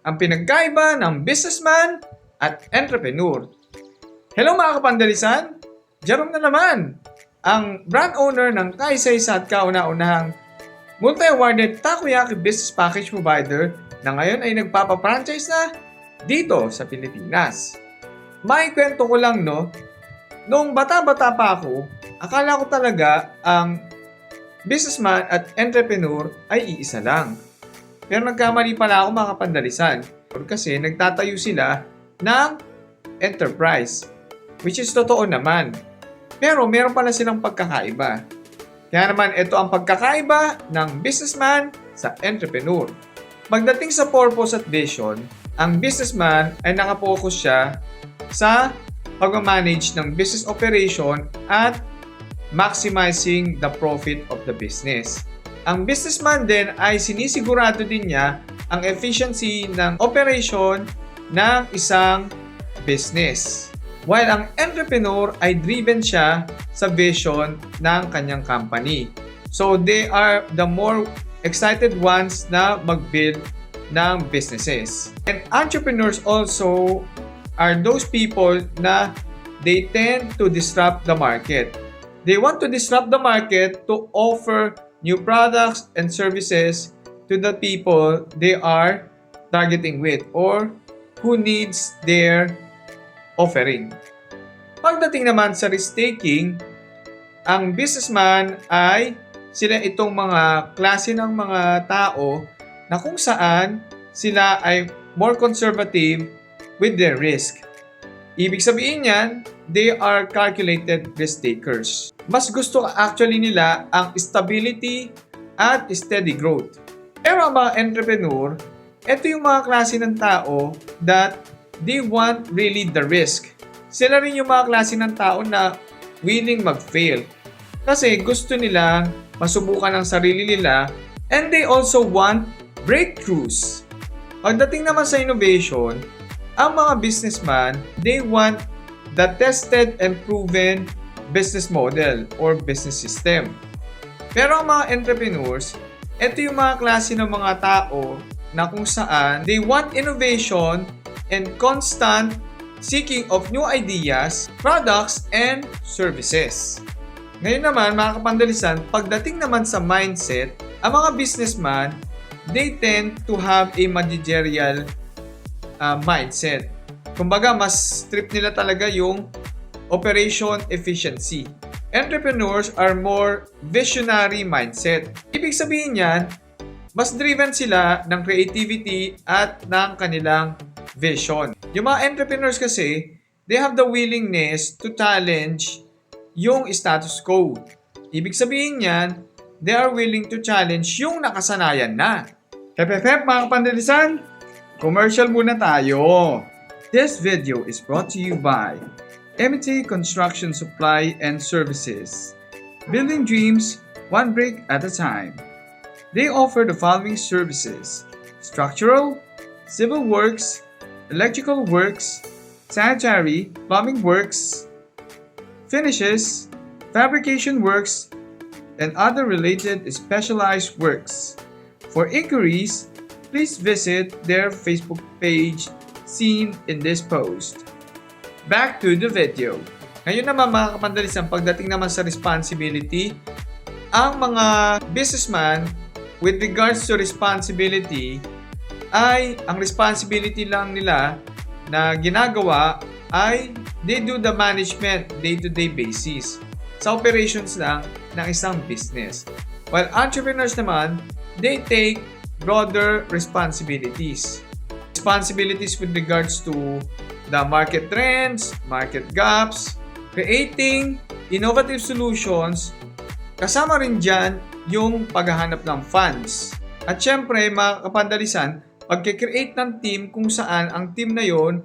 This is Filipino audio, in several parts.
ang pinagkaiba ng businessman at entrepreneur. Hello mga kapandalisan! Jerome na naman, ang brand owner ng kaisa-isa at kauna-unahang multi-awarded Takoyaki business package provider na ngayon ay nagpapa-franchise na dito sa Pilipinas. May kwento ko lang noong bata-bata pa ako, akala ko talaga ang businessman at entrepreneur ay iisa lang. Pero nagkamali pala ako mga kapandalisan kasi nagtatayo sila ng enterprise, which is totoo naman. Pero meron pala silang pagkakaiba. Kaya naman ito ang pagkakaiba ng businessman sa entrepreneur. Pagdating sa purpose at vision, ang businessman ay nakapokus siya sa pag-manage ng business operation at maximizing the profit of the business. Ang businessman din ay sinisigurado din niya ang efficiency ng operation ng isang business. While ang entrepreneur ay driven siya sa vision ng kanyang company. So they are the more excited ones na mag-build ng businesses. And entrepreneurs also are those people na they tend to disrupt the market. They want to disrupt the market to offer new products and services to the people they are targeting with or who needs their offering. Pagdating naman sa risk-taking, ang businessman ay sila itong mga klase ng mga tao na kung saan sila ay more conservative with their risk. Ibig sabihin yan, they are calculated risk takers. Mas gusto actually nila ang stability at steady growth. Pero ang mga entrepreneur, ito yung mga klase ng tao that they want really the risk. Sila rin yung mga klase ng tao na willing mag-fail. Kasi gusto nila masubukan ang sarili nila and they also want breakthroughs. Pagdating naman sa innovation, ang mga businessman, they want the tested and proven business model or business system. Pero ang mga entrepreneurs, ito yung mga klase ng mga tao na kung saan they want innovation and constant seeking of new ideas, products, and services. Ngayon naman, mga kapandalisan, pagdating naman sa mindset, ang mga businessman, they tend to have a managerial mindset. Kumbaga, mas trip nila talaga yung operation efficiency. Entrepreneurs are more visionary mindset. Ibig sabihin yan, mas driven sila ng creativity at ng kanilang vision. Yung mga entrepreneurs kasi, they have the willingness to challenge yung status quo. Ibig sabihin yan, they are willing to challenge yung nakasanayan na. Hep mga kapandalisan, commercial muna tayo. This video is brought to you by M&T Construction Supply and Services. Building dreams, one brick at a time. They offer the following services: structural, civil works, electrical works, sanitary, plumbing works, finishes, fabrication works, and other related specialized works. For inquiries, please visit their Facebook page seen in this post. Back to the video. Ngayon naman mga kapandalisan, pagdating naman sa responsibility, ang mga businessman with regards to responsibility ay ang responsibility lang nila na ginagawa ay they do the management day-to-day basis sa operations lang ng isang business. While entrepreneurs naman, they take broader responsibilities. Responsibilities with regards to the market trends, market gaps, creating innovative solutions, kasama rin dyan yung paghahanap ng funds. At syempre, mga kapandalisan, pagkikreate ng team kung saan ang team na yon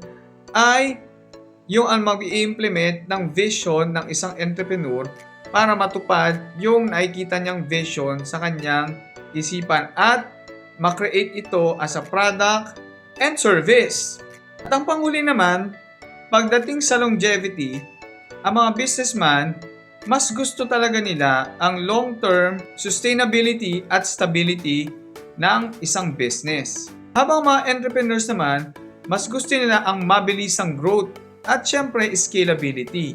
ay yung ang mag-i-implement ng vision ng isang entrepreneur para matupad yung nakikita niyang vision sa kanyang isipan at ma-create ito as a product and service. At ang panghuli naman, pagdating sa longevity, ang mga businessman, mas gusto talaga nila ang long-term sustainability at stability ng isang business. Habang mga entrepreneurs naman, mas gusto nila ang mabilisang growth at syempre scalability.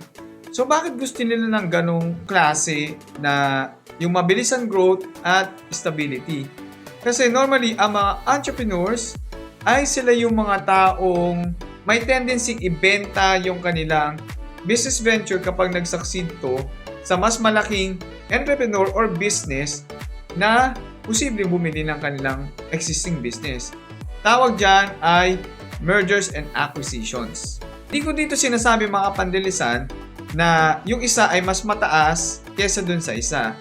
So bakit gusto nila ng ganong klase na yung mabilisang growth at stability? Kasi normally ang mga entrepreneurs ay sila yung mga taong may tendency ibenta yung kanilang business venture kapag nag-succeed to sa mas malaking entrepreneur or business na posibleng bumili ng kanilang existing business. Tawag dyan ay mergers and acquisitions. Di ko dito sinasabi mga kapandalisan na yung isa ay mas mataas kesa dun sa isa.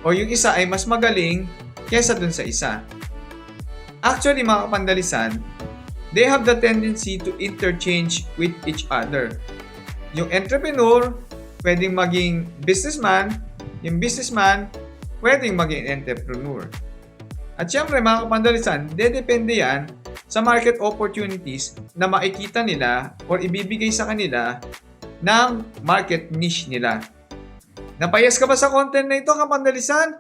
O yung isa ay mas magaling kesa dun sa isa. Actually mga kapandalisan, they have the tendency to interchange with each other. Yung entrepreneur, pwedeng maging businessman. Yung businessman, pwedeng maging entrepreneur. At syempre mga kapandalisan, dedepende yan sa market opportunities na makikita nila or ibibigay sa kanila ng market niche nila. Napayas ka ba sa content na ito kapandalisan?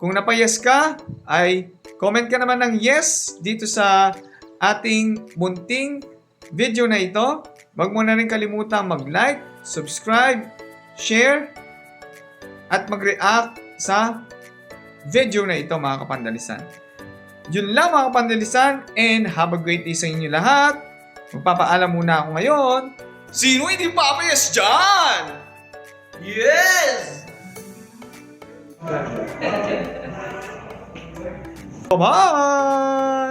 Kung napayas ka, ay comment ka naman ng yes dito sa ating munting video na ito. Huwag mo na rin kalimutan mag-like, subscribe, share, at mag-react sa video na ito mga kapandalisan. Yun lang mga kapandalisan and have a great day sa inyo lahat. Magpapaalam muna ako ngayon. Sino hindi papayas dyan? Yes! Bye-bye!